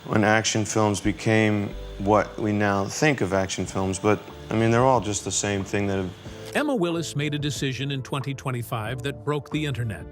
when action films became what we now think of action films, but I mean, they're all just the same thing that have... Emma Willis made a decision in 2025 that broke the internet.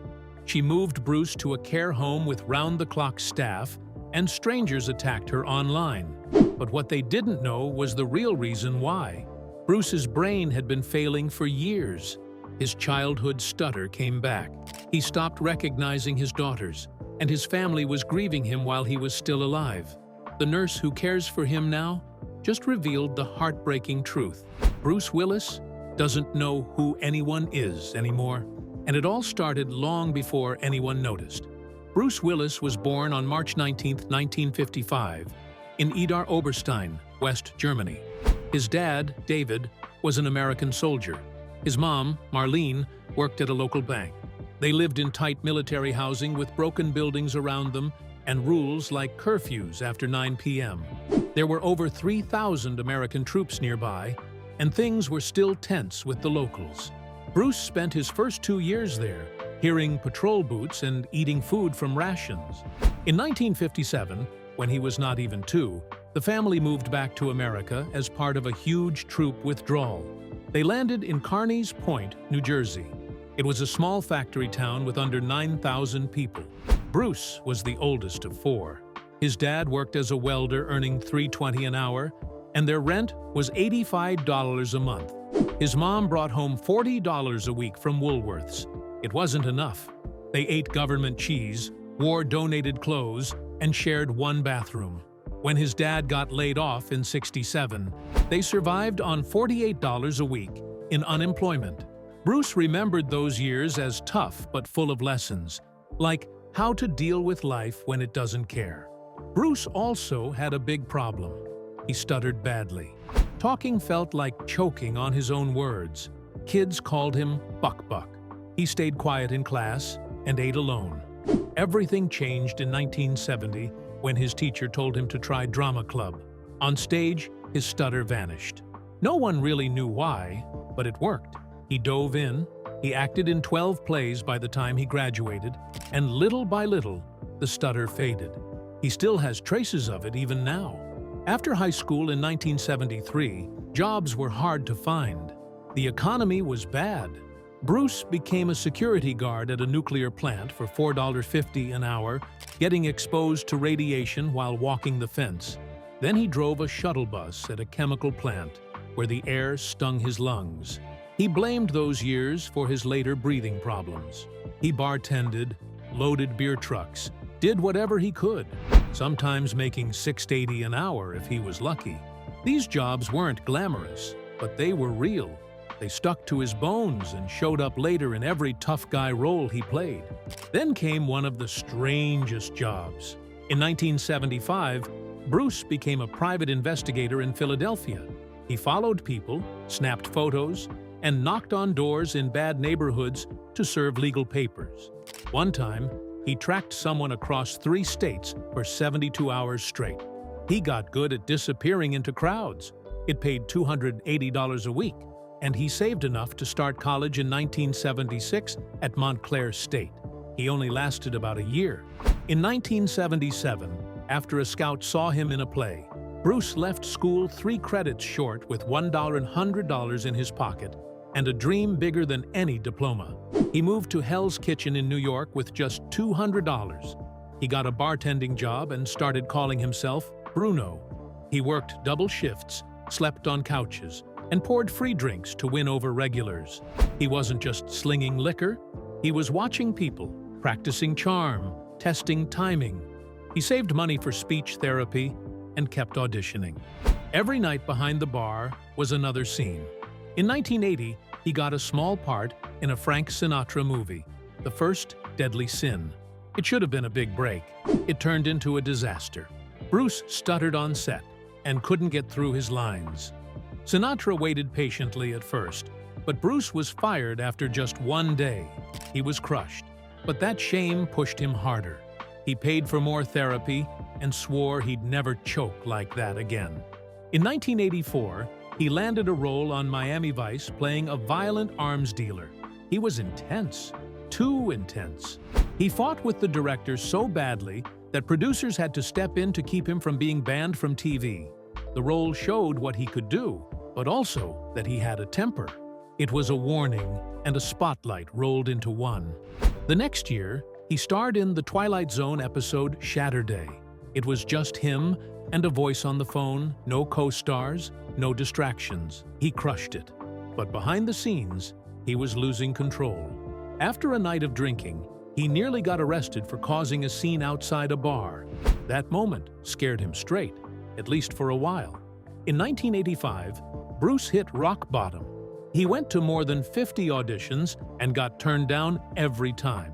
She moved Bruce to a care home with round-the-clock staff, and strangers attacked her online. But what they didn't know was the real reason why. Bruce's brain had been failing for years. His childhood stutter came back. He stopped recognizing his daughters, and his family was grieving him while he was still alive. The nurse who cares for him now just revealed the heartbreaking truth. Bruce Willis doesn't know who anyone is anymore, and it all started long before anyone noticed. Bruce Willis was born on March 19, 1955, in Idar Oberstein, West Germany. His dad, David, was an American soldier. His mom, Marlene, worked at a local bank. They lived in tight military housing with broken buildings around them and rules like curfews after 9 p.m. There were over 3,000 American troops nearby, and things were still tense with the locals. Bruce spent his first 2 years there, hearing patrol boots and eating food from rations. In 1957, when he was not even 2, the family moved back to America as part of a huge troop withdrawal. They landed in Carneys Point, New Jersey. It was a small factory town with under 9,000 people. Bruce was the oldest of 4. His dad worked as a welder, earning $3.20 an hour, and their rent was $85 a month. His mom brought home $40 a week from Woolworths. It wasn't enough. They ate government cheese, wore donated clothes, and shared one bathroom. When his dad got laid off in '67, they survived on $48 a week in unemployment. Bruce remembered those years as tough but full of lessons, like how to deal with life when it doesn't care. Bruce also had a big problem. He stuttered badly. Talking felt like choking on his own words. Kids called him Buck. He stayed quiet in class and ate alone. Everything changed in 1970 when his teacher told him to try drama club. On stage, his stutter vanished. No one really knew why, but it worked. He dove in, he acted in 12 plays by the time he graduated, and little by little, the stutter faded. He still has traces of it even now. After high school in 1973, jobs were hard to find. The economy was bad. Bruce became a security guard at a nuclear plant for $4.50 an hour, getting exposed to radiation while walking the fence. Then he drove a shuttle bus at a chemical plant, where the air stung his lungs. He blamed those years for his later breathing problems. He bartended, loaded beer trucks, did whatever he could, sometimes making $6.80 an hour if he was lucky. These jobs weren't glamorous, but they were real. They stuck to his bones and showed up later in every tough guy role he played. Then came one of the strangest jobs. In 1975, Bruce became a private investigator in Philadelphia. He followed people, snapped photos, and knocked on doors in bad neighborhoods to serve legal papers. One time, he tracked someone across 3 states for 72 hours straight. He got good at disappearing into crowds. It paid $280 a week, and he saved enough to start college in 1976 at Montclair State. He only lasted about a year. In 1977, after a scout saw him in a play, Bruce left school 3 credits short with $1 and $100 in his pocket and a dream bigger than any diploma. He moved to Hell's Kitchen in New York with just $200. He got a bartending job and started calling himself Bruno. He worked double shifts, slept on couches, and poured free drinks to win over regulars. He wasn't just slinging liquor, he was watching people, practicing charm, testing timing. He saved money for speech therapy and kept auditioning. Every night behind the bar was another scene. In 1980, he got a small part in a Frank Sinatra movie, The First Deadly Sin. It should have been a big break. It turned into a disaster. Bruce stuttered on set and couldn't get through his lines. Sinatra waited patiently at first, but Bruce was fired after just 1 day. He was crushed, but that shame pushed him harder. He paid for more therapy and swore he'd never choke like that again. In 1984, he landed a role on Miami Vice playing a violent arms dealer. He was intense, too intense. He fought with the director so badly that producers had to step in to keep him from being banned from TV. The role showed what he could do, but also that he had a temper. It was a warning, and a spotlight rolled into one. The next year, he starred in the Twilight Zone episode Shatterday. It was just him and a voice on the phone, no co-stars, no distractions. He crushed it. But behind the scenes, he was losing control. After a night of drinking, he nearly got arrested for causing a scene outside a bar. That moment scared him straight, at least for a while. In 1985, Bruce hit rock bottom. He went to more than 50 auditions and got turned down every time.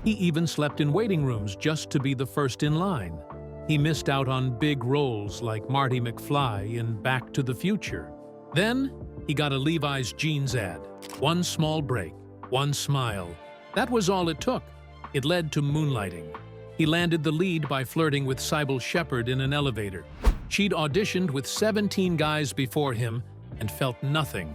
He even slept in waiting rooms just to be the first in line. He missed out on big roles like Marty McFly in Back to the Future. Then, he got a Levi's jeans ad. One small break, one smile. That was all it took. It led to Moonlighting. He landed the lead by flirting with Sybil Shepherd in an elevator. She'd auditioned with 17 guys before him and felt nothing.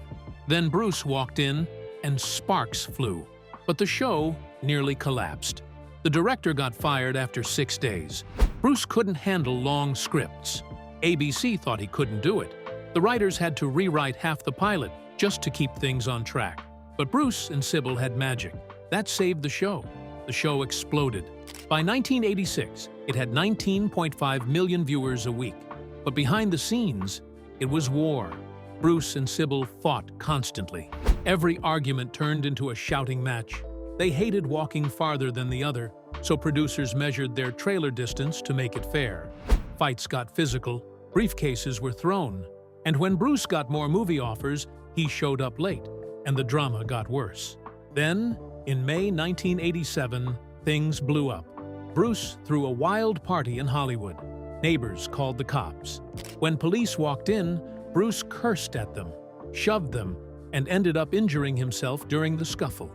Then Bruce walked in and sparks flew. But the show nearly collapsed. The director got fired after 6 days. Bruce couldn't handle long scripts. ABC thought he couldn't do it. The writers had to rewrite half the pilot just to keep things on track. But Bruce and Sybil had magic. That saved the show. The show exploded. By 1986, it had 19.5 million viewers a week. But behind the scenes, it was war. Bruce and Sybil fought constantly. Every argument turned into a shouting match. They hated walking farther than the other, so producers measured their trailer distance to make it fair. Fights got physical, briefcases were thrown, and when Bruce got more movie offers, he showed up late, and the drama got worse. Then, in May 1987, things blew up. Bruce threw a wild party in Hollywood. Neighbors called the cops. When police walked in, Bruce cursed at them, shoved them, and ended up injuring himself during the scuffle.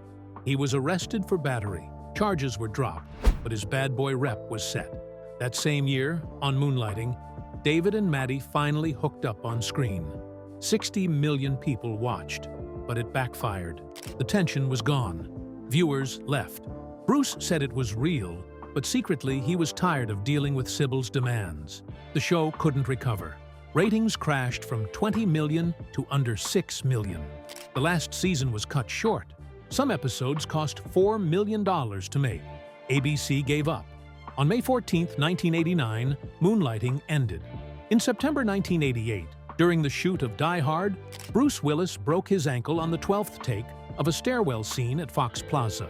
He was arrested for battery. Charges were dropped, but his bad boy rep was set. That same year, on Moonlighting, David and Maddie finally hooked up on screen. 60 million people watched, but it backfired. The tension was gone. Viewers left. Bruce said it was real, but secretly he was tired of dealing with Sybil's demands. The show couldn't recover. Ratings crashed from 20 million to under 6 million. The last season was cut short. Some episodes cost $4 million to make. ABC gave up. On May 14, 1989, Moonlighting ended. In September 1988, during the shoot of Die Hard, Bruce Willis broke his ankle on the 12th take of a stairwell scene at Fox Plaza.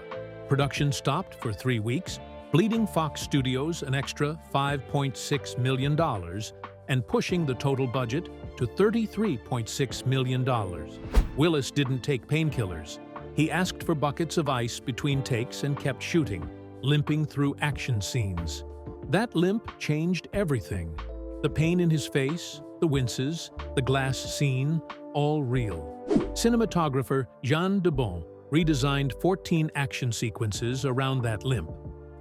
Production stopped for 3 weeks, bleeding Fox Studios an extra $5.6 million and pushing the total budget to $33.6 million. Willis didn't take painkillers. He asked for buckets of ice between takes and kept shooting, limping through action scenes. That limp changed everything. The pain in his face, the winces, the glass scene, all real. Cinematographer Jean Debon redesigned 14 action sequences around that limp.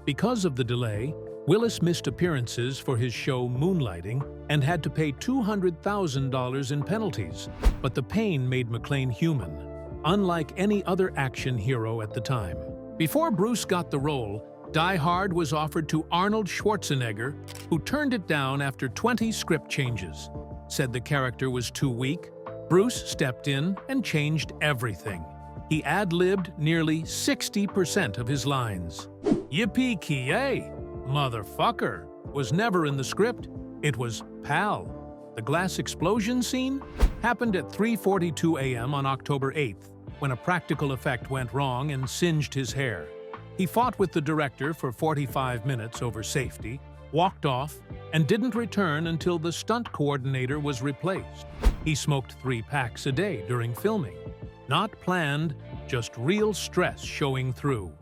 Because of the delay, Willis missed appearances for his show Moonlighting and had to pay $200,000 in penalties. But the pain made McClane human, unlike any other action hero at the time. Before Bruce got the role, Die Hard was offered to Arnold Schwarzenegger, who turned it down after 20 script changes. Said the character was too weak. Bruce stepped in and changed everything. He ad-libbed nearly 60% of his lines. Yippee-ki-yay, motherfucker, was never in the script. It was pal. The glass explosion scene happened at 3:42 a.m. on October 8th, when a practical effect went wrong and singed his hair. He fought with the director for 45 minutes over safety, walked off, and didn't return until the stunt coordinator was replaced. He smoked 3 packs a day during filming. Not planned, just real stress showing through.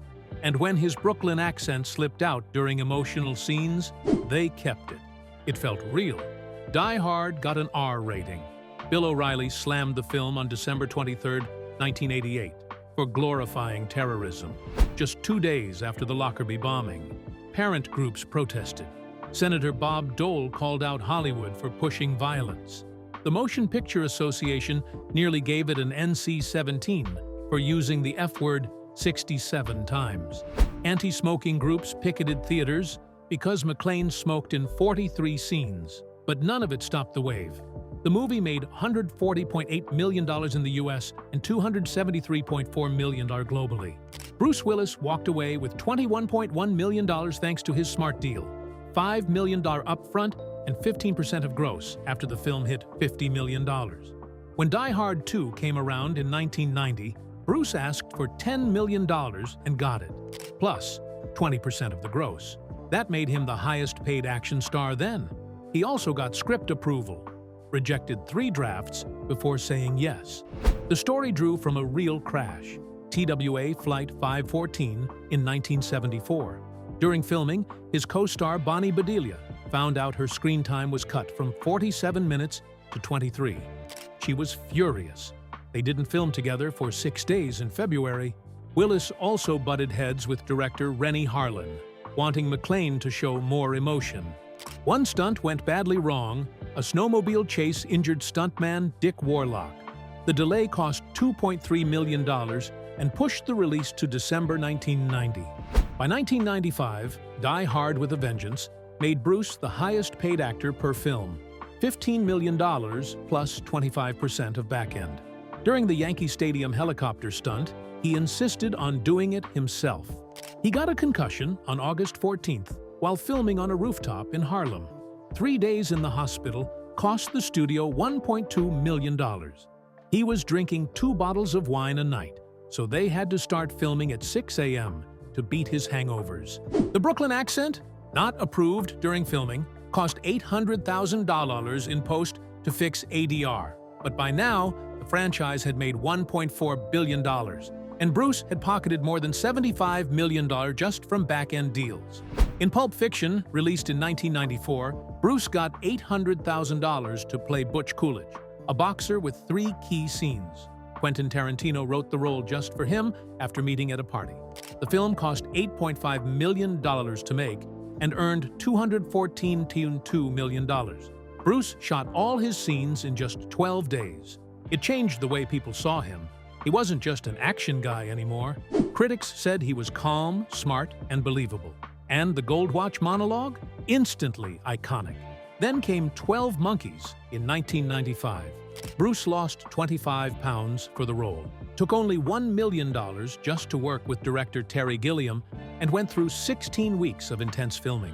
And when his Brooklyn accent slipped out during emotional scenes, they kept it. It felt real. Die Hard got an R rating. Bill O'Reilly slammed the film on December 23, 1988, for glorifying terrorism. Just 2 days after the Lockerbie bombing, parent groups protested. Senator Bob Dole called out Hollywood for pushing violence. The Motion Picture Association nearly gave it an NC-17 for using the F word 67 times. Anti-smoking groups picketed theaters, because McClane smoked in 43 scenes, but none of it stopped the wave. The movie made $140.8 million in the US and $273.4 million globally. Bruce Willis walked away with $21.1 million thanks to his smart deal, $5 million upfront and 15% of gross after the film hit $50 million. When Die Hard 2 came around in 1990, Bruce asked for $10 million and got it, plus 20% of the gross. That made him the highest-paid action star then. He also got script approval, rejected 3 drafts before saying yes. The story drew from a real crash, TWA Flight 514 in 1974. During filming, his co-star Bonnie Bedelia found out her screen time was cut from 47 minutes to 23. She was furious. They didn't film together for 6 days in February. Willis also butted heads with director Rennie Harlin, wanting McClane to show more emotion. One stunt went badly wrong. A snowmobile chase injured stuntman Dick Warlock. The delay cost $2.3 million and pushed the release to December 1990. By 1995, Die Hard with a Vengeance made Bruce the highest-paid actor per film, $15 million plus 25% of back-end. During the Yankee Stadium helicopter stunt, he insisted on doing it himself. He got a concussion on August 14th while filming on a rooftop in Harlem. 3 days in the hospital cost the studio $1.2 million. He was drinking 2 bottles of wine a night, so they had to start filming at 6 a.m. to beat his hangovers. The Brooklyn accent, not approved during filming, cost $800,000 in post to fix ADR. But by now, the franchise had made $1.4 billion, and Bruce had pocketed more than $75 million just from back-end deals. In Pulp Fiction, released in 1994, Bruce got $800,000 to play Butch Coolidge, a boxer with 3 key scenes. Quentin Tarantino wrote the role just for him after meeting at a party. The film cost $8.5 million to make and earned $214.2 million. Bruce shot all his scenes in just 12 days. It changed the way people saw him. He wasn't just an action guy anymore. Critics said he was calm, smart, and believable. And the Gold Watch monologue? Instantly iconic. Then came 12 Monkeys in 1995. Bruce lost 25 pounds for the role, took only $1 million just to work with director Terry Gilliam, and went through 16 weeks of intense filming.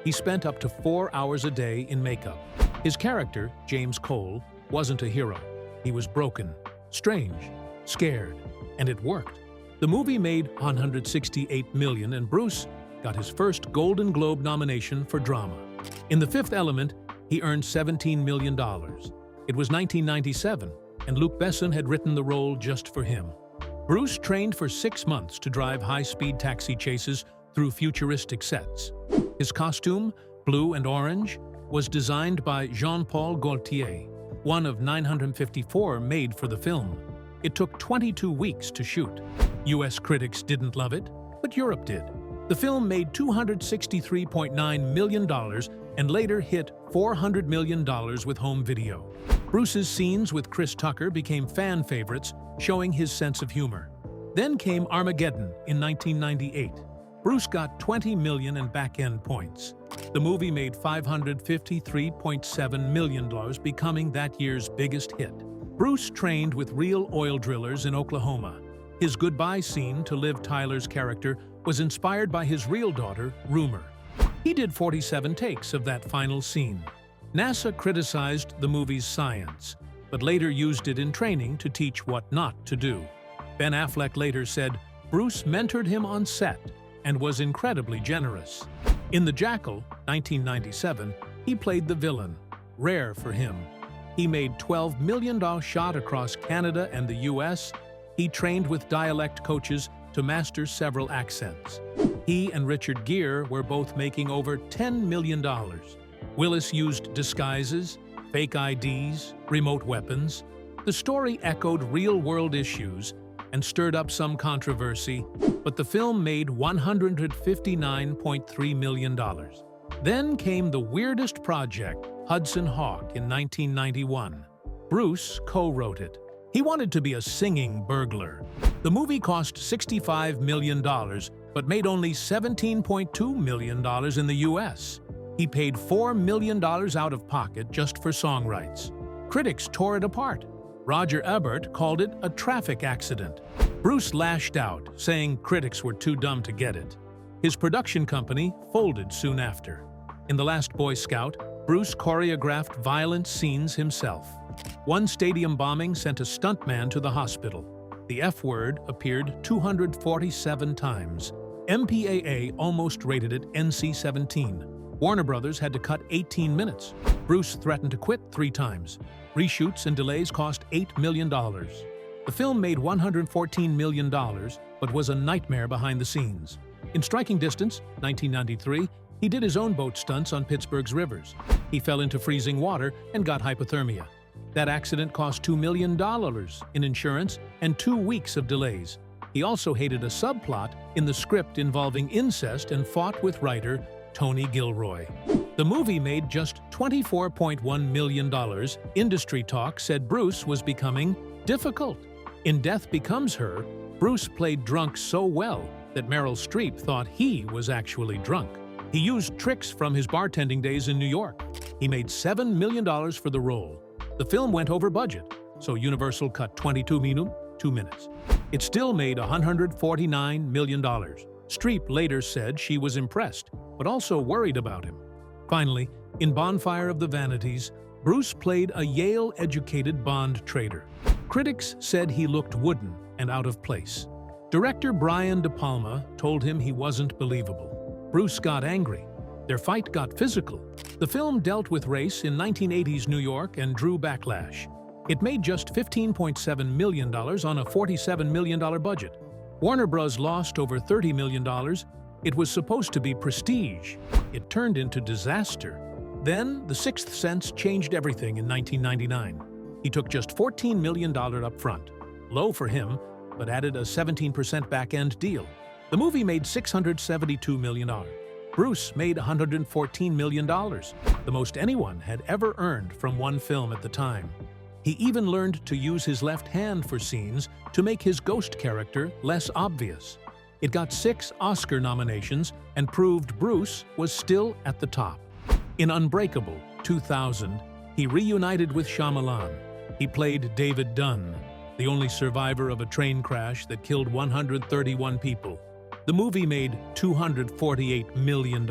He spent up to 4 hours a day in makeup. His character, James Cole, wasn't a hero. He was broken, strange, scared, and it worked. The movie made $168 million, and Bruce got his first Golden Globe nomination for drama. In The Fifth Element, he earned $17 million. It was 1997, and Luc Besson had written the role just for him. Bruce trained for 6 months to drive high-speed taxi chases through futuristic sets. His costume, blue and orange, was designed by Jean-Paul Gaultier, one of 954 made for the film. It took 22 weeks to shoot. US critics didn't love it, but Europe did. The film made $263.9 million and later hit $400 million with home video. Bruce's scenes with Chris Tucker became fan favorites, showing his sense of humor. Then came Armageddon in 1998. Bruce got $20 million in back-end points. The movie made $553.7 million, becoming that year's biggest hit. Bruce trained with real oil drillers in Oklahoma. His goodbye scene to Liv Tyler's character was inspired by his real daughter, Rumor. He did 47 takes of that final scene. NASA criticized the movie's science, but later used it in training to teach what not to do. Ben Affleck later said Bruce mentored him on set and was incredibly generous. In The Jackal, 1997, he played the villain, rare for him. He made $12 million shot across Canada and the US. He trained with dialect coaches to master several accents. He and Richard Gere were both making over $10 million. Willis used disguises, fake IDs, remote weapons. The story echoed real-world issues and stirred up some controversy, but the film made $159.3 million. Then came the weirdest project, Hudson Hawk, in 1991. Bruce co-wrote it. He wanted to be a singing burglar. The movie cost $65 million but made only $17.2 million in the US. He paid $4 million out of pocket just for song rights. Critics tore it apart. Roger Ebert called it a traffic accident. Bruce lashed out, saying critics were too dumb to get it. His production company folded soon after. In The Last Boy Scout, Bruce choreographed violent scenes himself. One stadium bombing sent a stuntman to the hospital. The F word appeared 247 times. MPAA almost rated it NC-17. Warner Brothers had to cut 18 minutes. Bruce threatened to quit 3 times. Reshoots and delays cost $8 million. The film made $114 million, but was a nightmare behind the scenes. In Striking Distance, 1993, he did his own boat stunts on Pittsburgh's rivers. He fell into freezing water and got hypothermia. That accident cost $2 million in insurance and 2 weeks of delays. He also hated a subplot in the script involving incest and fought with writer Tony Gilroy. The movie made just $24.1 million. Industry talk said Bruce was becoming difficult. In Death Becomes Her, Bruce played drunk so well that Meryl Streep thought he was actually drunk. He used tricks from his bartending days in New York. He made $7 million for the role. The film went over budget, so Universal cut 2 minutes. It still made $149 million. Streep later said she was impressed, but also worried about him. Finally, in Bonfire of the Vanities, Bruce played a Yale-educated bond trader. Critics said he looked wooden and out of place. Director Brian De Palma told him he wasn't believable. Bruce got angry. Their fight got physical. The film dealt with race in 1980s New York and drew backlash. It made just $15.7 million on a $47 million budget. Warner Bros. Lost over $30 million. It was supposed to be prestige. It turned into disaster. Then, The Sixth Sense changed everything in 1999. He took just $14 million up front. Low for him, but added a 17% back-end deal. The movie made $672 million. Bruce made $114 million, the most anyone had ever earned from one film at the time. He even learned to use his left hand for scenes to make his ghost character less obvious. It got 6 Oscar nominations and proved Bruce was still at the top. In Unbreakable, 2000, he reunited with Shyamalan. He played David Dunn, the only survivor of a train crash that killed 131 people. The movie made $248 million.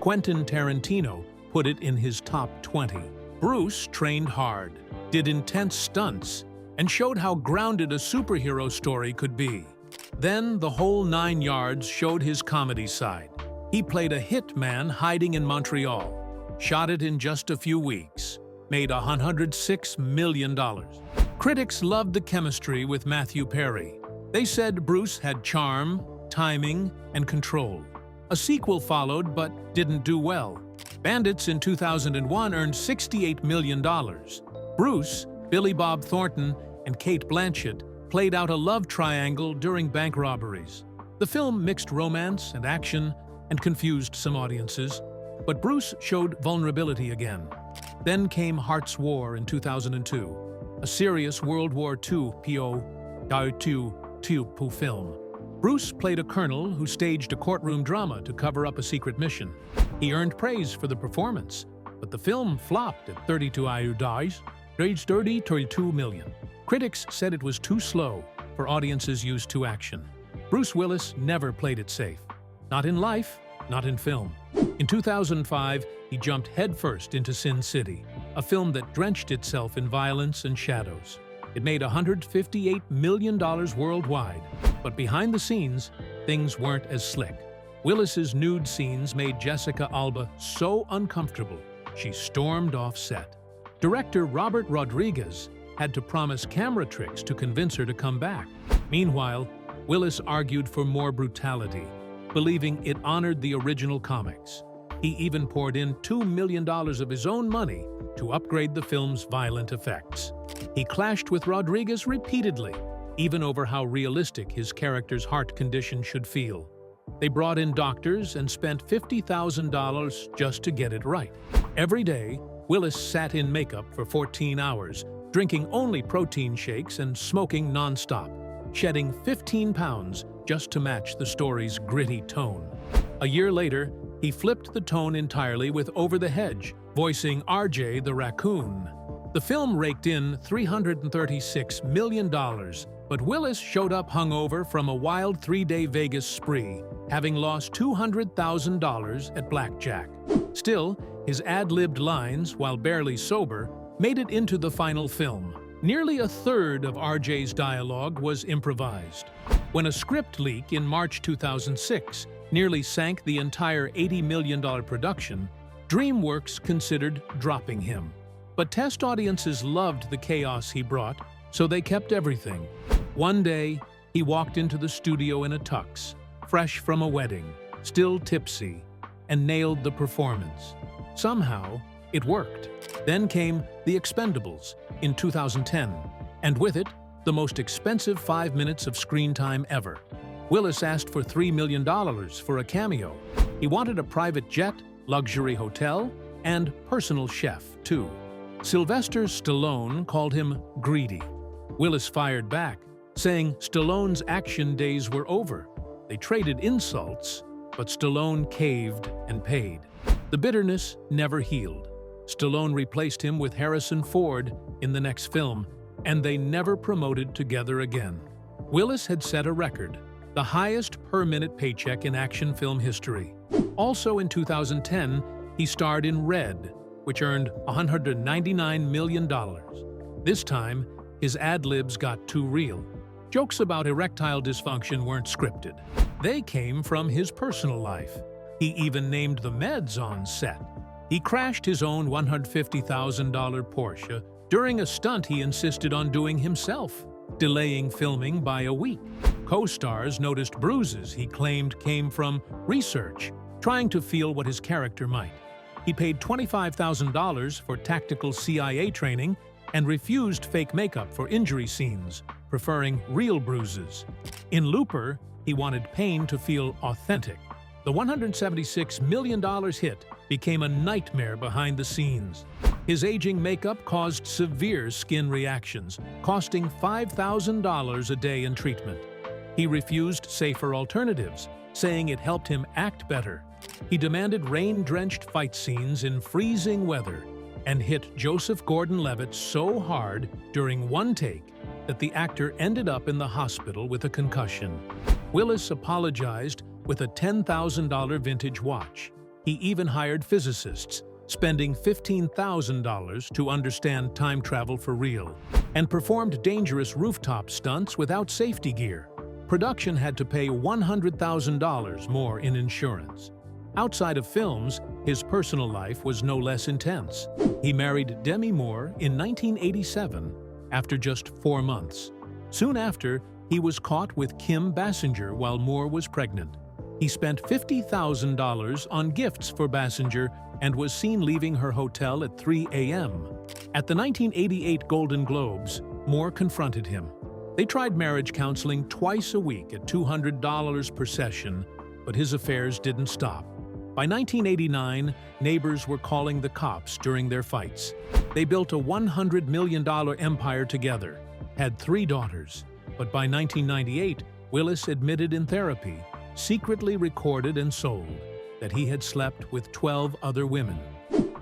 Quentin Tarantino put it in his top 20. Bruce trained hard, did intense stunts, and showed how grounded a superhero story could be. Then the whole 9 yards showed his comedy side. He played a hitman hiding in Montreal, shot it in just a few weeks, made $106 million. Critics loved the chemistry with Matthew Perry. They said Bruce had charm, timing, and control. A sequel followed but didn't do well. Bandits in 2001 earned $68 million. Bruce, Billy Bob Thornton, and Cate Blanchett played out a love triangle during bank robberies. The film mixed romance and action and confused some audiences, but Bruce showed vulnerability again. Then came Heart's War in 2002, a serious World War II film. Bruce played a colonel who staged a courtroom drama to cover up a secret mission. He earned praise for the performance, but the film flopped at 32 days, raised $32 million. Critics said it was too slow for audiences used to action. Bruce Willis never played it safe. Not in life, not in film. In 2005, he jumped headfirst into Sin City, a film that drenched itself in violence and shadows. It made $158 million worldwide, but behind the scenes, things weren't as slick. Willis's nude scenes made Jessica Alba so uncomfortable, she stormed off set. Director Robert Rodriguez had to promise camera tricks to convince her to come back. Meanwhile, Willis argued for more brutality, believing it honored the original comics. He even poured in $2 million of his own money to upgrade the film's violent effects. He clashed with Rodriguez repeatedly, even over how realistic his character's heart condition should feel. They brought in doctors and spent $50,000 just to get it right. Every day, Willis sat in makeup for 14 hours, drinking only protein shakes and smoking nonstop. shedding 15 pounds just to match the story's gritty tone. A year later, he flipped the tone entirely with Over the Hedge, voicing RJ the raccoon. The film raked in $336 million, but Willis showed up hungover from a wild 3-day Vegas spree, having lost $200,000 at blackjack. Still, his ad-libbed lines, while barely sober, made it into the final film. Nearly a third of RJ's dialogue was improvised. When a script leak in March 2006 nearly sank the entire $80 million production, DreamWorks considered dropping him. But test audiences loved the chaos he brought, so they kept everything. One day, he walked into the studio in a tux, fresh from a wedding, still tipsy, and nailed the performance. Somehow, it worked. Then came The Expendables in 2010, and with it, the most expensive 5 minutes of screen time ever. Willis asked for $3 million for a cameo. He wanted a private jet, luxury hotel, and personal chef, too. Sylvester Stallone called him greedy. Willis fired back, saying Stallone's action days were over. They traded insults, but Stallone caved and paid. The bitterness never healed. Stallone replaced him with Harrison Ford in the next film, and they never promoted together again. Willis had set a record, the highest per-minute paycheck in action film history. Also in 2010, he starred in Red, which earned $199 million. This time, his ad-libs got too real. Jokes about erectile dysfunction weren't scripted. They came from his personal life. He even named the meds on set. He crashed his own $150,000 Porsche during a stunt he insisted on doing himself, delaying filming by a week. Co-stars noticed bruises he claimed came from research, trying to feel what his character might. He paid $25,000 for tactical CIA training and refused fake makeup for injury scenes, preferring real bruises. In Looper, he wanted pain to feel authentic. The $176 million hit became a nightmare behind the scenes. His aging makeup caused severe skin reactions, costing $5,000 a day in treatment. He refused safer alternatives, saying it helped him act better. He demanded rain-drenched fight scenes in freezing weather and hit Joseph Gordon-Levitt so hard during one take that the actor ended up in the hospital with a concussion. Willis apologized with a $10,000 vintage watch. He even hired physicists, spending $15,000 to understand time travel for real, and performed dangerous rooftop stunts without safety gear. Production had to pay $100,000 more in insurance. Outside of films, his personal life was no less intense. He married Demi Moore in 1987 after just 4 months. Soon after, he was caught with Kim Basinger while Moore was pregnant. He spent $50,000 on gifts for Basinger and was seen leaving her hotel at 3 a.m. At the 1988 Golden Globes, Moore confronted him. They tried marriage counseling twice a week at $200 per session, but his affairs didn't stop. By 1989, neighbors were calling the cops during their fights. They built a $100 million empire together, had 3 daughters, but by 1998, Willis admitted in therapy, secretly recorded and sold, that he had slept with 12 other women.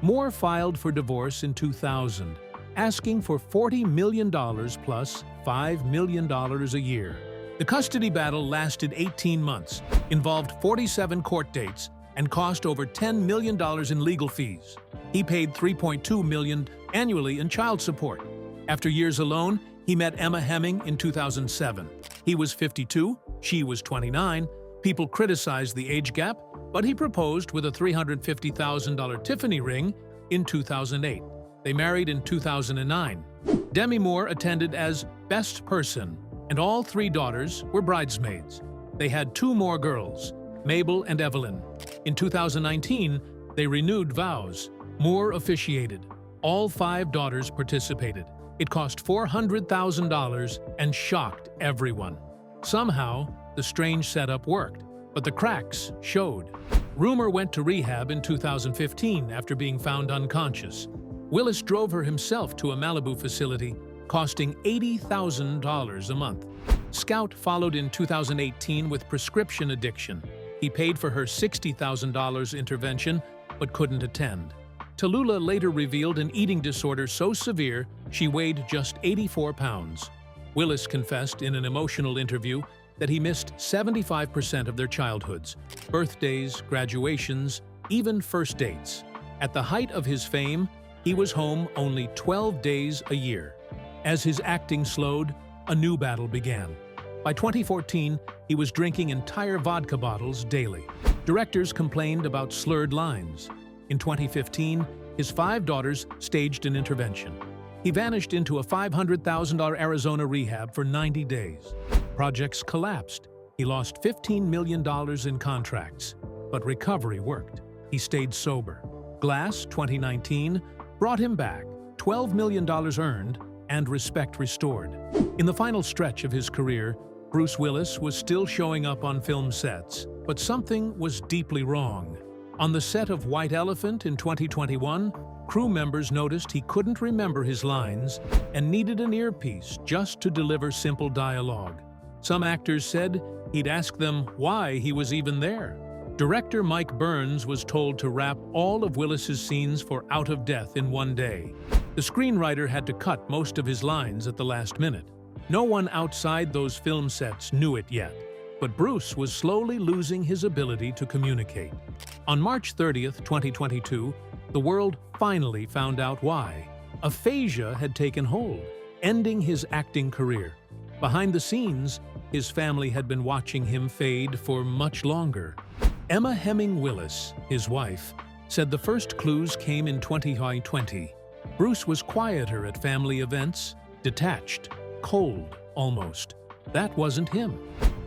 Moore filed for divorce in 2000, asking for $40 million plus $5 million a year. The custody battle lasted 18 months, involved 47 court dates, and cost over $10 million in legal fees. He paid $3.2 million annually in child support. After years alone, he met Emma Hemming in 2007. He was 52, she was 29. People criticized the age gap, but he proposed with a $350,000 Tiffany ring in 2008. They married in 2009. Demi Moore attended as best person, and all 3 daughters were bridesmaids. They had 2 more girls, Mabel and Evelyn. In 2019, they renewed vows. Moore officiated. All 5 daughters participated. It cost $400,000 and shocked everyone. Somehow, the strange setup worked, but the cracks showed. Rumor went to rehab in 2015 after being found unconscious. Willis drove her himself to a Malibu facility, costing $80,000 a month. Scout followed in 2018 with prescription addiction. He paid for her $60,000 intervention, but couldn't attend. Tallulah later revealed an eating disorder so severe she weighed just 84 pounds. Willis confessed in an emotional interview that he missed 75% of their childhoods, birthdays, graduations, even first dates. At the height of his fame, he was home only 12 days a year. As his acting slowed, a new battle began. By 2014, he was drinking entire vodka bottles daily. Directors complained about slurred lines. In 2015, his 5 daughters staged an intervention. He vanished into a $500,000 Arizona rehab for 90 days. Projects collapsed. He lost $15 million in contracts, but recovery worked. He stayed sober. Glass 2019 brought him back, $12 million earned, and respect restored. In the final stretch of his career, Bruce Willis was still showing up on film sets, but something was deeply wrong. On the set of White Elephant in 2021, crew members noticed he couldn't remember his lines and needed an earpiece just to deliver simple dialogue. Some actors said he'd ask them why he was even there. Director Mike Burns was told to wrap all of Willis's scenes for Out of Death in one day. The screenwriter had to cut most of his lines at the last minute. No one outside those film sets knew it yet, but Bruce was slowly losing his ability to communicate. On March 30th, 2022, the world finally found out why. Aphasia had taken hold, ending his acting career. Behind the scenes, his family had been watching him fade for much longer. Emma Hemming Willis, his wife, said the first clues came in 2020. Bruce was quieter at family events, detached, cold almost. That wasn't him.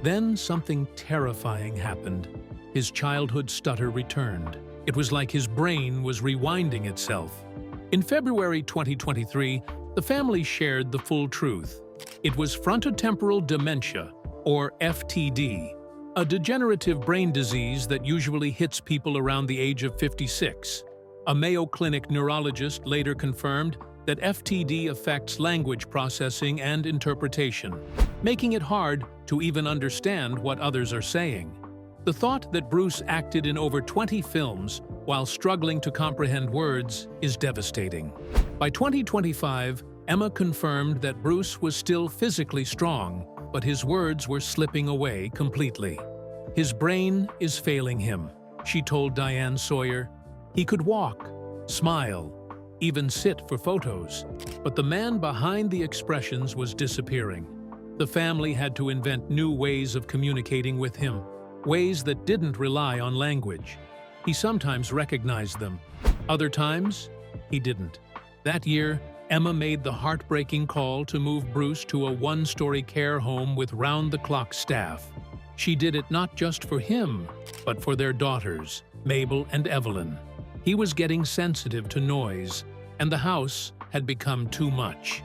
Then something terrifying happened. His childhood stutter returned. It was like his brain was rewinding itself. In February 2023, the family shared the full truth. It was frontotemporal dementia, or FTD, a degenerative brain disease that usually hits people around the age of 56. A Mayo Clinic neurologist later confirmed that FTD affects language processing and interpretation, making it hard to even understand what others are saying. The thought that Bruce acted in over 20 films while struggling to comprehend words is devastating. By 2025, Emma confirmed that Bruce was still physically strong, but his words were slipping away completely. His brain is failing him, she told Diane Sawyer. He could walk, smile, even sit for photos, but the man behind the expressions was disappearing. The family had to invent new ways of communicating with him, ways that didn't rely on language. He sometimes recognized them. Other times, he didn't. That year, Emma made the heartbreaking call to move Bruce to a one-story care home with round-the-clock staff. She did it not just for him, but for their daughters, Mabel and Evelyn. He was getting sensitive to noise, and the house had become too much.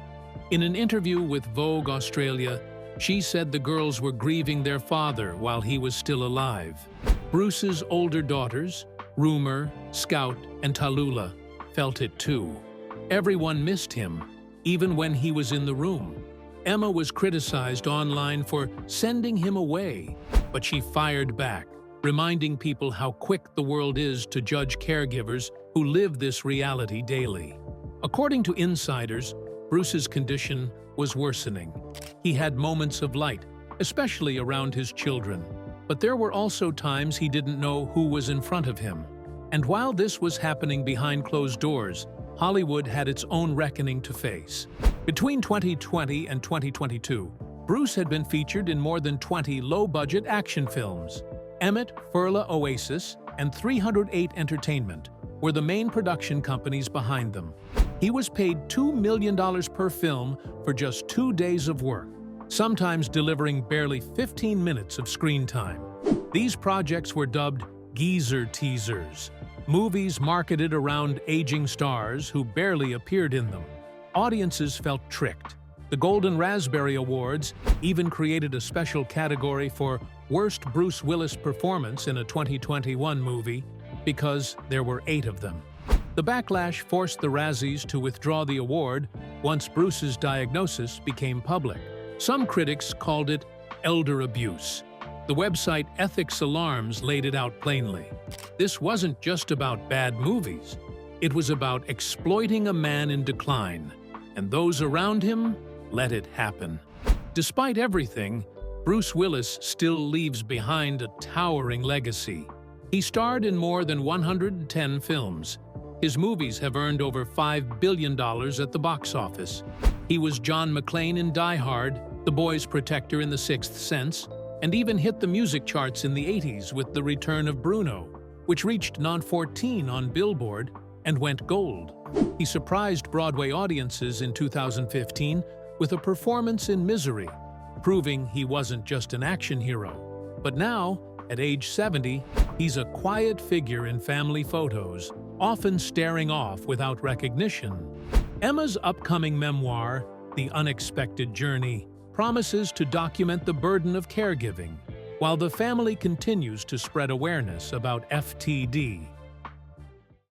In an interview with Vogue Australia, she said the girls were grieving their father while he was still alive. Bruce's older daughters, Rumer, Scout, and Tallulah, felt it too. Everyone missed him, even when he was in the room. Emma was criticized online for sending him away, but she fired back, reminding people how quick the world is to judge caregivers who live this reality daily. According to insiders, Bruce's condition was worsening. He had moments of light, especially around his children, but there were also times he didn't know who was in front of him. And while this was happening behind closed doors, Hollywood had its own reckoning to face. Between 2020 and 2022, Bruce had been featured in more than 20 low-budget action films. Emmett Furla Oasis and 308 Entertainment were the main production companies behind them. He was paid $2 million per film for just 2 days of work, sometimes delivering barely 15 minutes of screen time. These projects were dubbed geezer teasers, movies marketed around aging stars who barely appeared in them. Audiences felt tricked. The Golden Raspberry Awards even created a special category for Worst Bruce Willis Performance in a 2021 movie because there were 8 of them. The backlash forced the Razzies to withdraw the award once Bruce's diagnosis became public. Some critics called it elder abuse. The website Ethics Alarms laid it out plainly. This wasn't just about bad movies. It was about exploiting a man in decline, and those around him let it happen. Despite everything, Bruce Willis still leaves behind a towering legacy. He starred in more than 110 films. His movies have earned over $5 billion at the box office. He was John McClane in Die Hard, the boy's protector in The Sixth Sense, and even hit the music charts in the 80s with The Return of Bruno, which reached No. 14 on Billboard and went gold. He surprised Broadway audiences in 2015 with a performance in Misery, proving he wasn't just an action hero. But now, at age 70, he's a quiet figure in family photos, often staring off without recognition. Emma's upcoming memoir, The Unexpected Journey, promises to document the burden of caregiving, while the family continues to spread awareness about FTD.